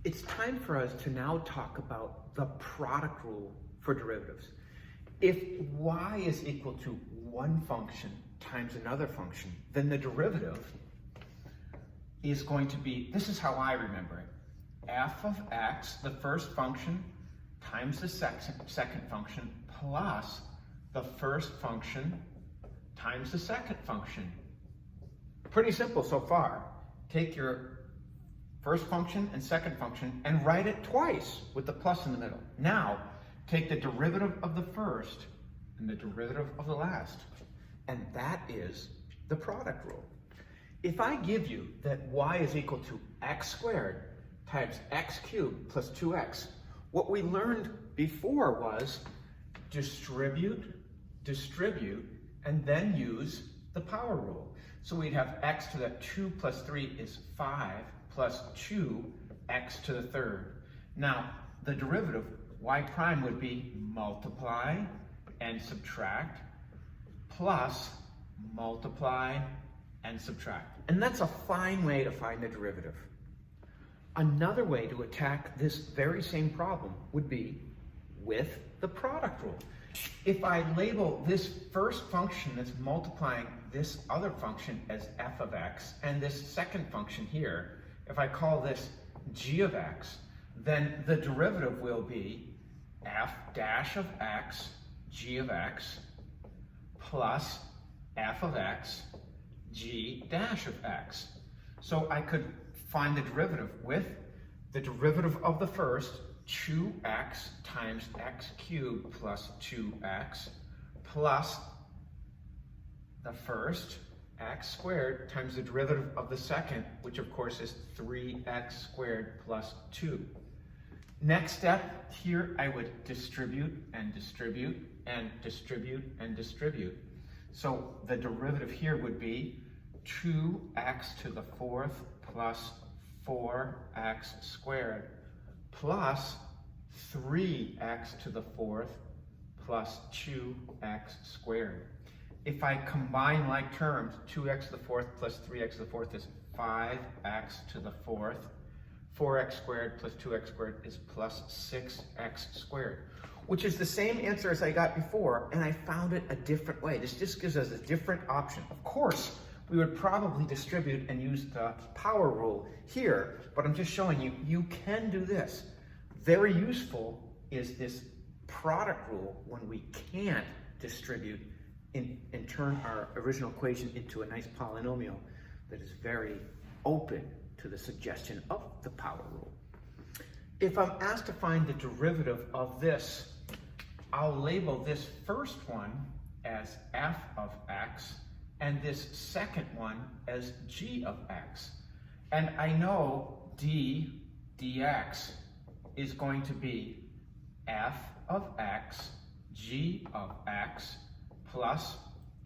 It's time for us to now talk about the product rule for derivatives. If y is equal to one function times another function, then the derivative is going to be, this is how I remember it, f of x, the first function, times the second function, plus the first function times the second function. Pretty simple so far. Take your first function and second function and write it twice with the plus in the middle. Now, take the derivative of the first and the derivative of the last, and that is the product rule. If I give you that y is equal to x squared times x cubed plus 2x, what we learned before was distribute, and then use the power rule. So we'd have x to the 2 plus 3 is 5 plus 2x to the third. Now, the derivative, y prime, would be multiply and subtract plus multiply and subtract. And that's a fine way to find the derivative. Another way to attack this very same problem would be with the product rule. If I label this first function that's multiplying this other function as f of x, and this second function here, if I call this g of x, then the derivative will be f dash of x, g of x, plus f of x, g dash of x. So I could find the derivative with the derivative of the first, 2x times x cubed plus 2x, plus the first, x squared, times the derivative of the second, which of course is 3x squared plus 2. Next step, here I would distribute and distribute and distribute and distribute. So the derivative here would be 2x to the fourth plus 4x squared plus 3x to the fourth plus 2x squared. If I combine like terms, 2x to the fourth plus 3x to the fourth is 5x to the fourth. 4x squared plus 2x squared is plus 6x squared, which is the same answer as I got before, and I found it a different way. This just gives us a different option. Of course, we would probably distribute and use the power rule here, but I'm just showing you, you can do this. Very useful is this product rule when we can't distribute and turn our original equation into a nice polynomial that is very open to the suggestion of the power rule. If I'm asked to find the derivative of this, I'll label this first one as f of x and this second one as g of x. And I know d dx is going to be f of x, g of x, plus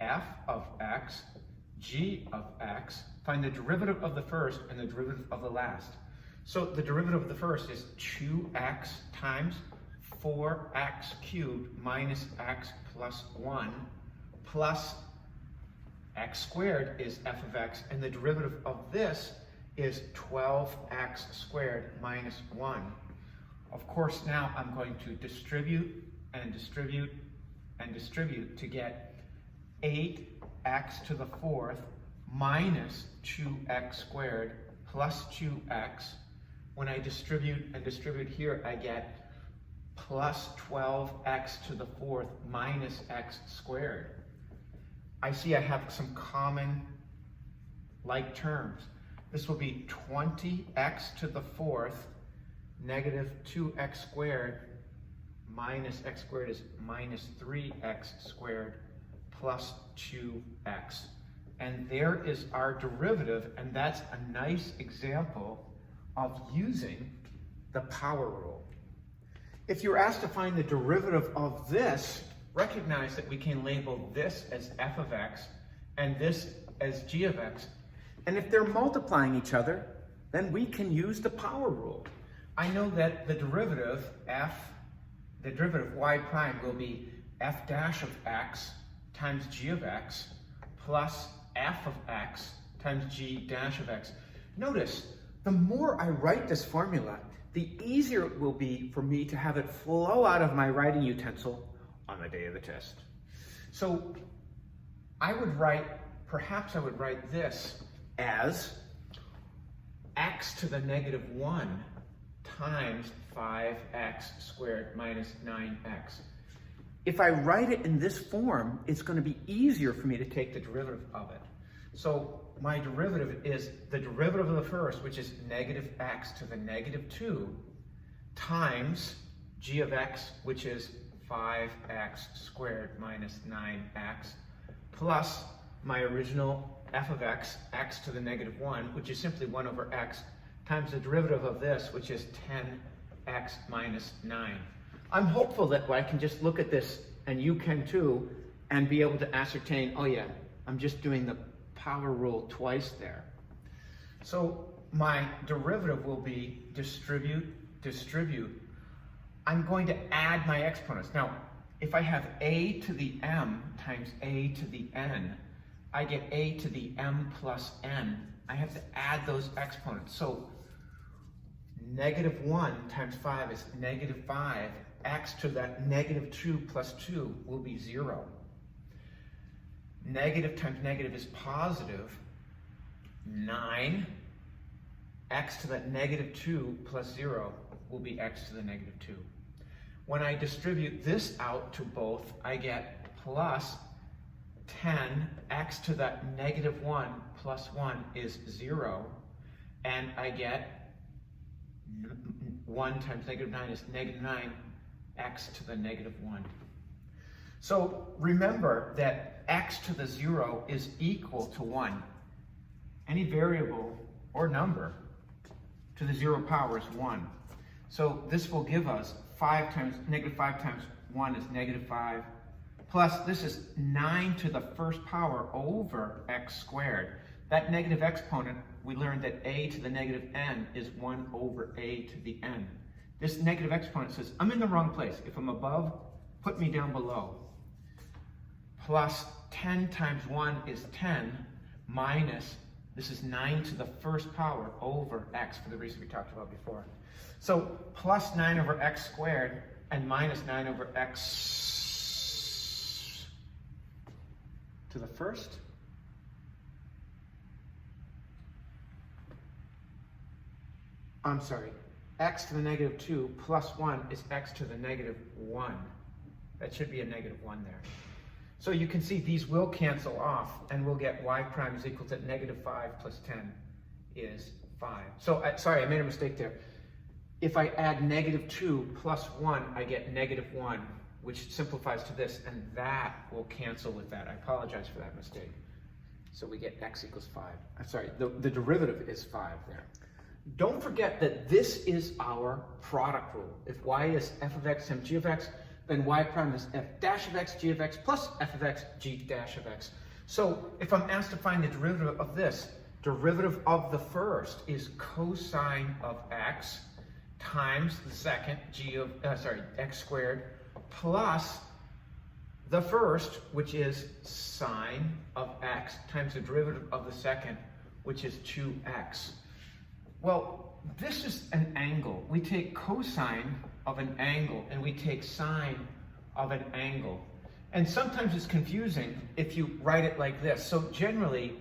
f of x, g of x. Find the derivative of the first and the derivative of the last. So the derivative of the first is 2x times 4x cubed minus x plus 1 plus x squared is f of x, and the derivative of this is 12x squared minus 1. Of course, now I'm going to distribute and distribute and distribute to get 8x to the fourth minus 2x squared plus 2x. When I distribute and distribute here, I get plus 12x to the fourth minus x squared. I see I have some common like terms. This will be 20x to the fourth negative 2x squared minus x squared is minus 3x squared plus 2x. And there is our derivative, and that's a nice example of using the power rule. If you're asked to find the derivative of this, recognize that we can label this as f of x and this as g of x. And if they're multiplying each other, then we can use the power rule. I know that the derivative y prime will be f dash of x times g of x plus f of x times g dash of x. Notice, the more I write this formula, the easier it will be for me to have it flow out of my writing utensil on the day of the test. So perhaps I would write this as x to the negative 1 times 5x squared minus 9x. If I write it in this form, it's going to be easier for me to take the derivative of it. So my derivative is the derivative of the first, which is negative x to the negative 2, times g of x, which is 5x squared minus 9x, plus my original f of x, x to the negative 1, which is simply 1 over x, times the derivative of this, which is 10x minus 9. I'm hopeful that I can just look at this, and you can too, and be able to ascertain, oh yeah, I'm just doing the power rule twice there. So my derivative will be distribute. I'm going to add my exponents. Now, if I have a to the m times a to the n, I get a to the m plus n. I have to add those exponents. So negative 1 times 5 is negative 5. X to that negative 2 plus 2 will be 0. Negative times negative is positive. 9. X to that negative 2 plus 0 will be x to the negative 2. When I distribute this out to both, I get plus 10. X to that negative 1 plus 1 is 0. And I get 1 times negative 9 is negative 9. X to the negative 1. So remember that x to the 0 is equal to 1. Any variable or number to the 0 power is 1. So this will give us negative 5 times 1 is negative 5, plus this is 9 to the first power over x squared. That negative exponent, we learned that a to the negative n is 1 over a to the n. This negative exponent says, I'm in the wrong place. If I'm above, put me down below. Plus 10 times 1 is 10, minus, this is 9 to the first power over x, for the reason we talked about before. So plus 9 over x squared and minus 9 over x to the first. I'm sorry. X to the negative 2 plus 1 is x to the negative 1. That should be a negative 1 there. So you can see these will cancel off, and we'll get y prime is equal to negative 5 plus 10 is 5. So, sorry, I made a mistake there. If I add negative 2 plus 1, I get negative 1, which simplifies to this, and that will cancel with that. I apologize for that mistake. So we get x equals 5. I'm sorry, the derivative is 5 there. Don't forget that this is our product rule. If y is f of x times g of x, then y prime is f dash of x, g of x, plus f of x, g dash of x. So if I'm asked to find the derivative of this, derivative of the first is cosine of x times the second, x squared, plus the first, which is sine of x, times the derivative of the second, which is 2x. Well, this is an angle. We take cosine of an angle and we take sine of an angle. And sometimes it's confusing if you write it like this. So generally,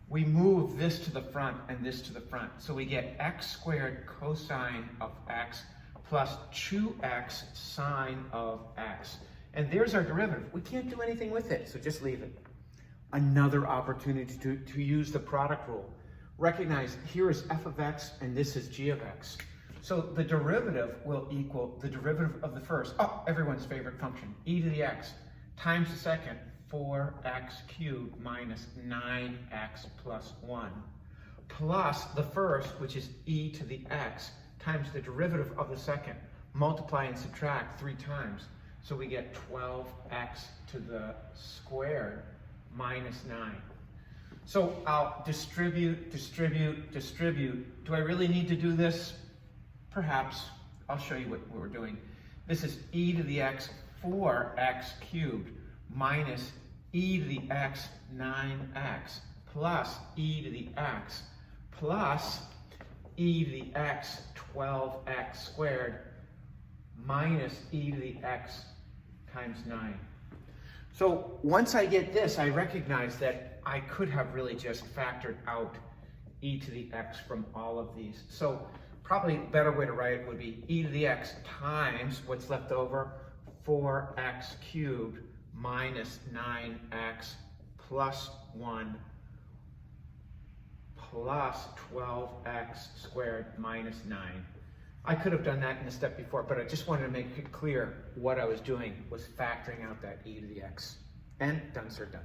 we move this to the front and this to the front. So we get x squared cosine of x plus 2x sine of x. And there's our derivative. We can't do anything with it, so just leave it. Another opportunity to use the product rule. Recognize here is f of x and this is g of x. So the derivative will equal the derivative of the first, everyone's favorite function, e to the x, times the second, 4x cubed minus 9x plus 1, plus the first, which is e to the x, times the derivative of the second, multiply and subtract 3 times. So we get 12x to the squared minus 9. So I'll distribute. Do I really need to do this? Perhaps. I'll show you what we're doing. This is e to the x 4x cubed minus e to the x 9x plus e to the x plus e to the x 12x squared minus e to the x times 9. So once I get this, I recognize that I could have really just factored out e to the x from all of these. So probably a better way to write it would be e to the x times what's left over, 4x cubed minus 9x plus 1 plus 12x squared minus 9. I could have done that in the step before, but I just wanted to make it clear what I was doing was factoring out that e to the x. And done, sir, done.